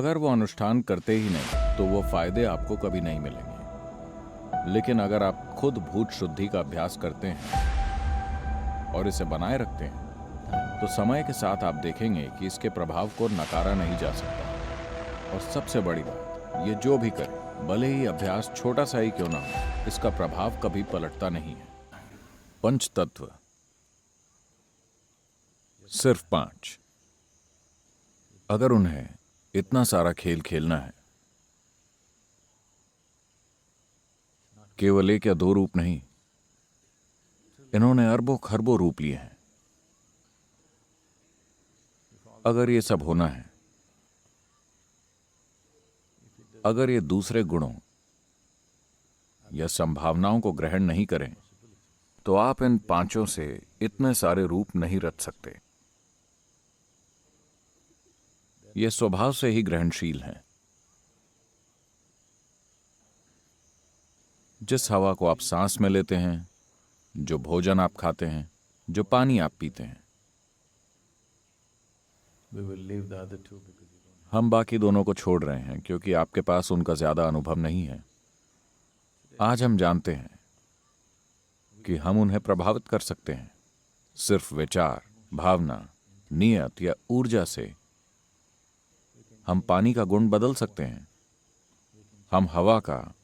अगर वो अनुष्ठान करते ही नहीं तो वो फायदे आपको कभी नहीं मिलेंगे। लेकिन अगर आप खुद भूत शुद्धि का अभ्यास करते हैं और इसे बनाए रखते हैं तो समय के साथ आप देखेंगे कि इसके प्रभाव को नकारा नहीं जा सकता। और सबसे बड़ी बात, ये जो भी करे, भले ही अभ्यास छोटा सा ही क्यों ना हो, इसका प्रभाव कभी पलटता नहीं है। पंच तत्व सिर्फ 5। अगर उन्हें इतना सारा खेल खेलना है, केवल 1 या 2 रूप नहीं, इन्होंने अरबों खरबों रूप लिए हैं। अगर ये सब होना है, अगर ये दूसरे गुणों या संभावनाओं को ग्रहण नहीं करें तो आप इन 5 से इतने सारे रूप नहीं रच सकते। ये स्वभाव से ही ग्रहणशील हैं। जिस हवा को आप सांस में लेते हैं, जो भोजन आप खाते हैं, जो पानी आप पीते हैं, हम बाकी दोनों को छोड़ रहे हैं क्योंकि आपके पास उनका ज्यादा अनुभव नहीं है। आज हम जानते हैं कि हम उन्हें प्रभावित कर सकते हैं सिर्फ विचार, भावना, नियत या ऊर्जा से। हम पानी का गुण बदल सकते हैं, हम हवा का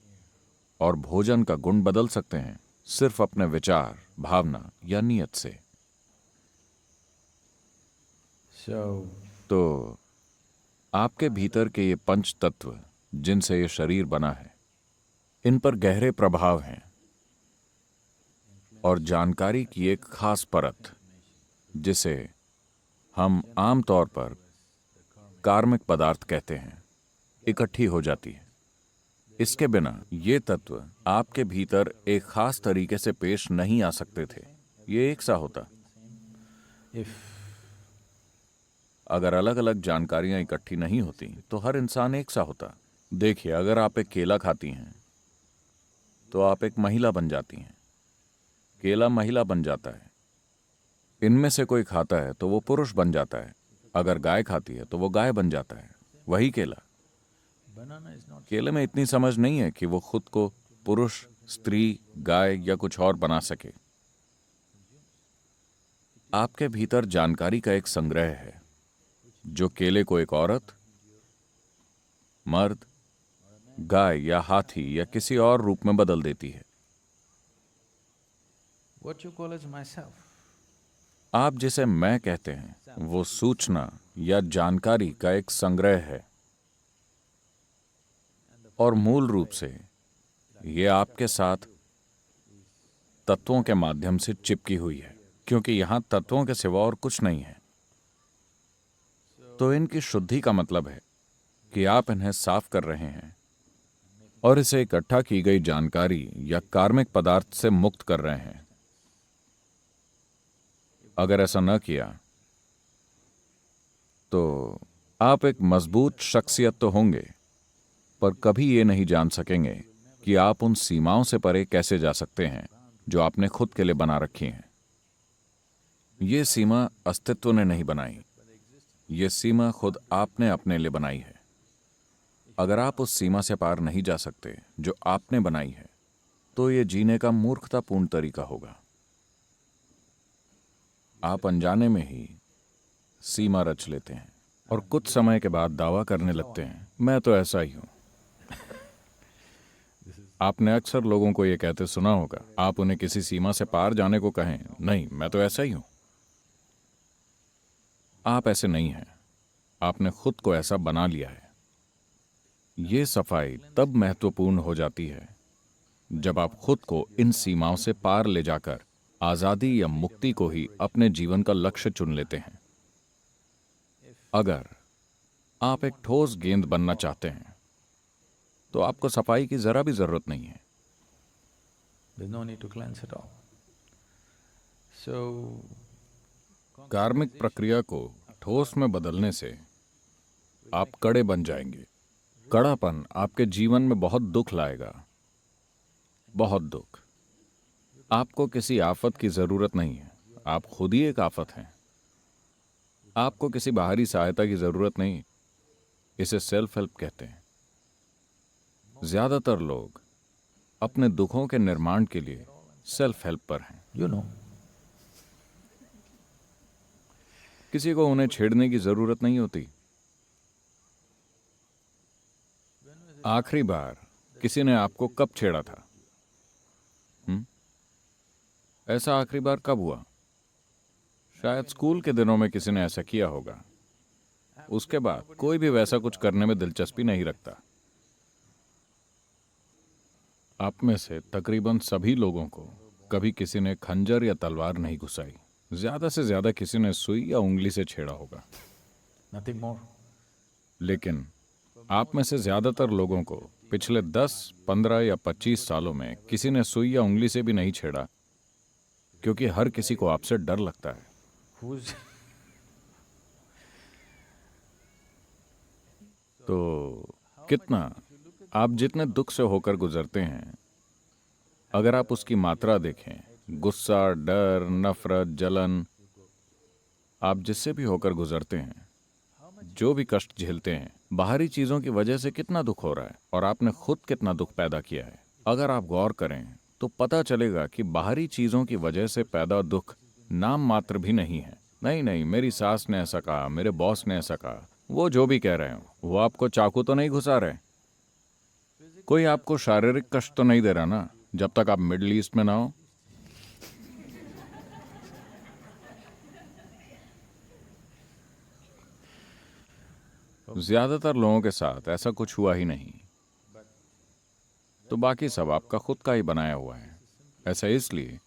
और भोजन का गुण बदल सकते हैं सिर्फ अपने विचार, भावना या नियत से। तो आपके भीतर के ये 5 तत्व जिनसे ये शरीर बना है, इन पर गहरे प्रभाव हैं और जानकारी की एक खास परत, जिसे हम आमतौर पर कार्मिक पदार्थ कहते हैं, इकट्ठी हो जाती है। इसके बिना ये तत्व आपके भीतर एक खास तरीके से पेश नहीं आ सकते थे। ये एक सा होता। अगर अलग अलग जानकारियां इकट्ठी नहीं होती तो हर इंसान एक सा होता। देखिए, अगर आप एक केला खाती हैं तो आप एक महिला बन जाती हैं, केला महिला बन जाता है। इनमें से कोई खाता है तो वो पुरुष बन जाता है। अगर गाय खाती है तो वो गाय बन जाता है। वही केला। केले में इतनी समझ नहीं है कि वो खुद को पुरुष, स्त्री, गाय या कुछ और बना सके। आपके भीतर जानकारी का एक संग्रह है जो केले को एक औरत, मर्द, गाय या हाथी या किसी और रूप में बदल देती है। आप जिसे मैं कहते हैं वो सूचना या जानकारी का एक संग्रह है और मूल रूप से ये आपके साथ तत्वों के माध्यम से चिपकी हुई है, क्योंकि यहां तत्वों के सिवा और कुछ नहीं है। तो इनकी शुद्धि का मतलब है कि आप इन्हें साफ कर रहे हैं और इसे इकट्ठा की गई जानकारी या कार्मिक पदार्थ से मुक्त कर रहे हैं। अगर ऐसा न किया तो आप एक मजबूत शख्सियत तो होंगे, पर कभी ये नहीं जान सकेंगे कि आप उन सीमाओं से परे कैसे जा सकते हैं जो आपने खुद के लिए बना रखी हैं। ये सीमा अस्तित्व ने नहीं बनाई, ये सीमा खुद आपने अपने लिए बनाई है। अगर आप उस सीमा से पार नहीं जा सकते जो आपने बनाई है, तो ये जीने का मूर्खतापूर्ण तरीका होगा। आप अनजाने में ही सीमा रच लेते हैं और कुछ समय के बाद दावा करने लगते हैं, मैं तो ऐसा ही हूं। आपने अक्सर लोगों को यह कहते सुना होगा। आप उन्हें किसी सीमा से पार जाने को कहें, नहीं, मैं तो ऐसा ही हूं। आप ऐसे नहीं हैं, आपने खुद को ऐसा बना लिया है। यह सफाई तब महत्वपूर्ण हो जाती है जब आप खुद को इन सीमाओं से पार ले जाकर आजादी या मुक्ति को ही अपने जीवन का लक्ष्य चुन लेते हैं। अगर आप एक ठोस गेंद बनना चाहते हैं तो आपको सफाई की जरा भी जरूरत नहीं है। कार्मिक प्रक्रिया को ठोस में बदलने से आप कड़े बन जाएंगे। कड़ापन आपके जीवन में बहुत दुख लाएगा, बहुत दुख। आपको किसी आफत की जरूरत नहीं है, आप खुद ही एक आफत हैं। आपको किसी बाहरी सहायता की जरूरत नहीं। इसे सेल्फ हेल्प कहते हैं। ज्यादातर लोग अपने दुखों के निर्माण के लिए सेल्फ हेल्प पर हैं। You know, किसी को उन्हें छेड़ने की जरूरत नहीं होती। आखिरी बार किसी ने आपको कब छेड़ा था? ऐसा आखिरी बार कब हुआ? शायद स्कूल के दिनों में किसी ने ऐसा किया होगा। उसके बाद कोई भी वैसा कुछ करने में दिलचस्पी नहीं रखता। आप में से तकरीबन सभी लोगों को कभी किसी ने खंजर या तलवार नहीं घुसाई। ज्यादा से ज्यादा किसी ने सुई या उंगली से छेड़ा होगा। nothing more. लेकिन आप में से ज्यादातर लोगों को पिछले 10, 15 या 25 सालों में किसी ने सुई या उंगली से भी नहीं छेड़ा, क्योंकि हर किसी को आपसे डर लगता है। Who's तो कितना आप जितने दुख से होकर गुजरते हैं, अगर आप उसकी मात्रा देखें, गुस्सा, डर, नफरत, जलन, आप जिससे भी होकर गुजरते हैं, जो भी कष्ट झेलते हैं, बाहरी चीजों की वजह से कितना दुख हो रहा है और आपने खुद कितना दुख पैदा किया है। अगर आप गौर करें तो पता चलेगा कि बाहरी चीजों की वजह से पैदा दुख नाम मात्र भी नहीं है। नहीं नहीं, मेरी सास ने ऐसा कहा, मेरे बॉस ने ऐसा कहा, वो जो भी कह रहे हो, वो आपको चाकू तो नहीं घुसा रहे, कोई आपको शारीरिक कष्ट तो नहीं दे रहा ना, जब तक आप मिडिल ईस्ट में ना हो। ज्यादातर लोगों के साथ ऐसा कुछ हुआ ही नहीं, तो बाकी सब आपका खुद का ही बनाया हुआ है। ऐसा इसलिए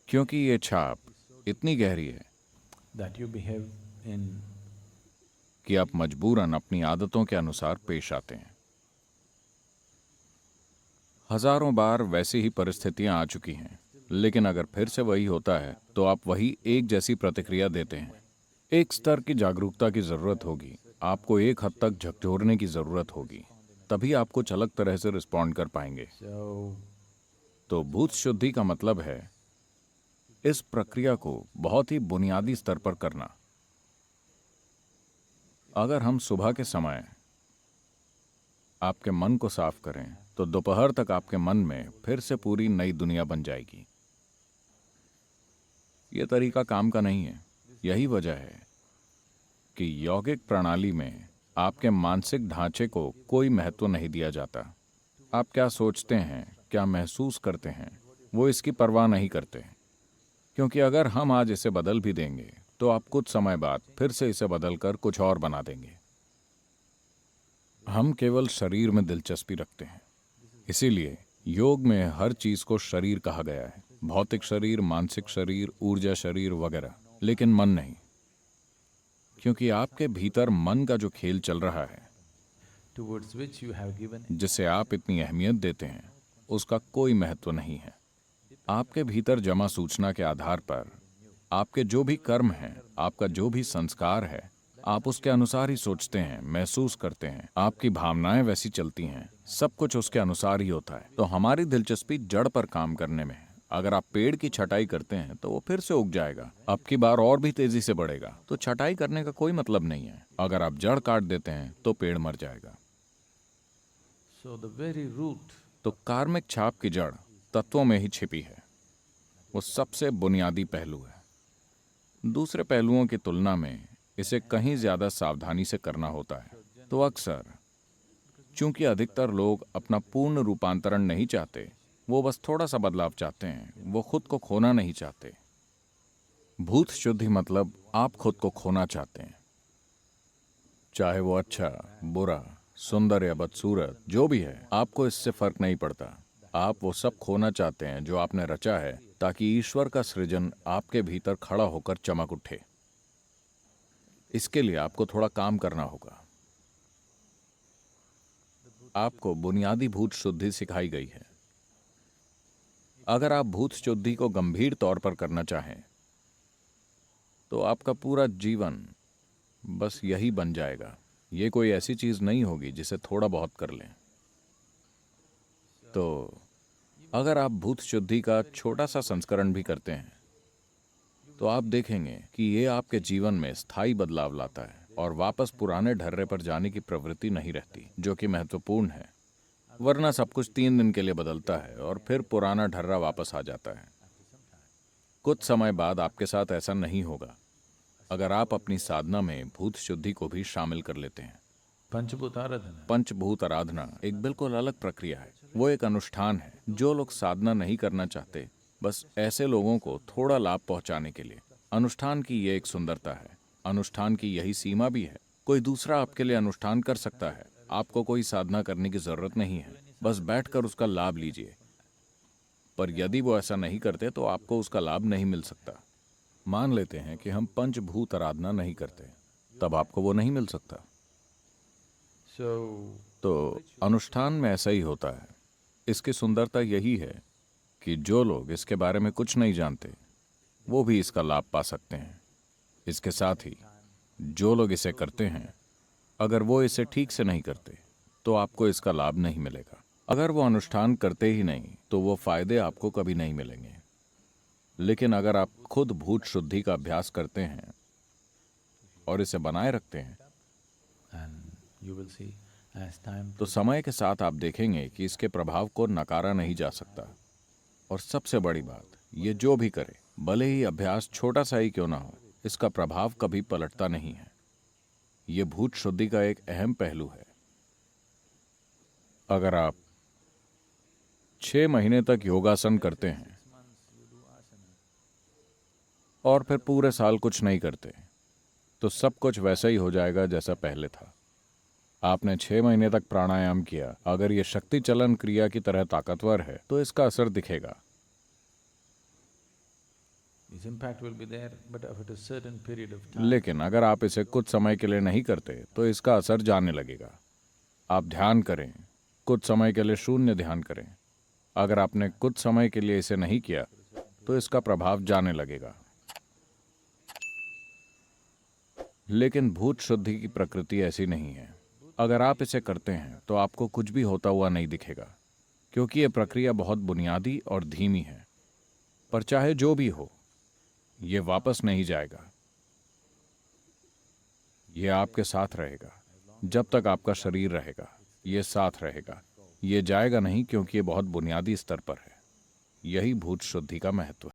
क्योंकि ये छाप इतनी गहरी है that you behave in कि आप मजबूरन अपनी आदतों के अनुसार पेश आते हैं। हजारों बार वैसी ही परिस्थितियां आ चुकी हैं, लेकिन अगर फिर से वही होता है तो आप वही एक जैसी प्रतिक्रिया देते हैं। एक स्तर की जागरूकता की जरूरत होगी, आपको एक हद तक झकझोरने की जरूरत होगी, तभी आप कुछ अलग तरह से रिस्पॉन्ड कर पाएंगे। so तो भूत शुद्धि का मतलब है इस प्रक्रिया को बहुत ही बुनियादी स्तर पर करना। अगर हम सुबह के समय आपके मन को साफ करें तो दोपहर तक आपके मन में फिर से पूरी नई दुनिया बन जाएगी। यह तरीका काम का नहीं है। यही वजह है कि यौगिक प्रणाली में आपके मानसिक ढांचे को कोई महत्व नहीं दिया जाता। आप क्या सोचते हैं, क्या महसूस करते हैं, वो इसकी परवाह नहीं करते, क्योंकि अगर हम आज इसे बदल भी देंगे तो आप कुछ समय बाद फिर से इसे बदलकर कुछ और बना देंगे। हम केवल शरीर में दिलचस्पी रखते हैं, इसीलिए योग में हर चीज को शरीर कहा गया है। भौतिक शरीर, मानसिक शरीर, ऊर्जा शरीर वगैरह, लेकिन मन नहीं, क्योंकि आपके भीतर मन का जो खेल चल रहा है, towards which you have given जिसे आप इतनी अहमियत देते हैं, उसका कोई महत्व नहीं है। आपके भीतर जमा सूचना के आधार पर आपके जो भी कर्म हैं, आपका जो भी संस्कार है, आप उसके अनुसार ही सोचते हैं, महसूस करते हैं, आपकी भावनाएं वैसी चलती हैं, सब कुछ उसके अनुसार ही होता है। तो हमारी दिलचस्पी जड़ पर काम करने में है। अगर आप पेड़ की छटाई करते हैं तो वो फिर से उग जाएगा, अब की बार और भी तेजी से बढ़ेगा, तो छटाई करने का कोई मतलब नहीं है। अगर आप जड़ काट देते हैं तो पेड़ मर जाएगा। so the very root तो कार्मिक छाप की जड़ तत्वों में ही छिपी है। वो सबसे बुनियादी पहलू है। दूसरे पहलुओं की तुलना में इसे कहीं ज्यादा सावधानी से करना होता है। तो अक्सर चूंकि अधिकतर लोग अपना पूर्ण रूपांतरण नहीं चाहते, वो बस थोड़ा सा बदलाव चाहते हैं, वो खुद को खोना नहीं चाहते। भूत शुद्धि मतलब आप खुद को खोना चाहते हैं, चाहे वो अच्छा, बुरा, सुंदर या बदसूरत जो भी है, आपको इससे फर्क नहीं पड़ता। आप वो सब खोना चाहते हैं जो आपने रचा है, ताकि ईश्वर का सृजन आपके भीतर खड़ा होकर चमक उठे। इसके लिए आपको थोड़ा काम करना होगा। आपको बुनियादी भूत शुद्धि सिखाई गई है। अगर आप भूत शुद्धि को गंभीर तौर पर करना चाहें तो आपका पूरा जीवन बस यही बन जाएगा। ये कोई ऐसी चीज नहीं होगी जिसे थोड़ा बहुत कर लें। तो अगर आप भूत शुद्धि का छोटा सा संस्करण भी करते हैं तो आप देखेंगे कि ये आपके जीवन में स्थायी बदलाव लाता है। और वापस पुराने ढर्रे पर जाने की प्रवृत्ति नहीं रहती, जो कि महत्वपूर्ण है। वरना सब कुछ 3 दिन के लिए बदलता है और फिर पुराना ढर्रा वापस आ जाता है। कुछ समय बाद आपके साथ ऐसा नहीं होगा अगर आप अपनी साधना में भूत शुद्धि को भी शामिल कर लेते हैं। Panchbhuta Aradhana. पंचभूत आराधना एक बिल्कुल अलग प्रक्रिया है। वो एक अनुष्ठान है। जो लोग साधना नहीं करना चाहते, बस ऐसे लोगों को थोड़ा लाभ पहुंचाने के लिए। अनुष्ठान की ये एक सुंदरता है। अनुष्ठान की यही सीमा भी है। कोई दूसरा आपके लिए अनुष्ठान कर सकता है। आपको कोई साधना करने की जरूरत नहीं है, बस बैठकर उसका लाभ लीजिए। पर यदि वो ऐसा नहीं करते तो आपको उसका लाभ नहीं मिल सकता। मान लेते हैं कि हम पंचभूत आराधना नहीं करते, तब आपको वो नहीं मिल सकता। So, तो अनुष्ठान में ऐसा ही होता है। इसकी सुंदरता यही है कि जो लोग इसके बारे में कुछ नहीं जानते, वो भी इसका लाभ पा सकते हैं। इसके साथ ही जो लोग इसे करते हैं, अगर वो इसे ठीक से नहीं करते, तो आपको इसका लाभ नहीं मिलेगा। अगर वो अनुष्ठान करते ही नहीं, तो वो फायदे आपको कभी नहीं मिलेंगे। लेकिन अगर आप खुद भूत शुद्धि का अभ्यास करते हैं और इसे बनाए रखते हैं, and you will see as time तो समय के साथ आप देखेंगे कि इसके प्रभाव को नकारा नहीं जा सकता। और सबसे बड़ी बात, ये जो भी करे, भले ही अभ्यास छोटा सा ही क्यों ना हो, इसका प्रभाव कभी पलटता नहीं है। ये भूत शुद्धि का एक अहम पहलू है। अगर आप 6 महीने तक योगासन करते हैं और फिर पूरे साल कुछ नहीं करते, तो सब कुछ वैसा ही हो जाएगा जैसा पहले था। आपने 6 महीने तक प्राणायाम किया, अगर ये शक्ति चलन क्रिया की तरह ताकतवर है, तो इसका असर दिखेगा। Its impact will be there, but after a certain period of time, लेकिन अगर आप इसे कुछ समय के लिए नहीं करते, तो इसका असर जाने लगेगा। आप ध्यान करें, कुछ समय के लिए शून्य ध्यान करें। अगर आपने कुछ समय के लिए इसे नहीं किया, तो इसका प्रभाव जाने लगेगा। लेकिन भूत शुद्धि की प्रकृति ऐसी नहीं है। अगर आप इसे करते हैं, तो आपको कुछ भी होता हुआ नहीं दिखेगा, क्योंकि यह प्रक्रिया बहुत बुनियादी और धीमी है। पर चाहे जो भी हो, ये वापस नहीं जाएगा। ये आपके साथ रहेगा जब तक आपका शरीर रहेगा। ये साथ रहेगा, ये जाएगा नहीं, क्योंकि ये बहुत बुनियादी स्तर पर है। यही भूत शुद्धि का महत्व है।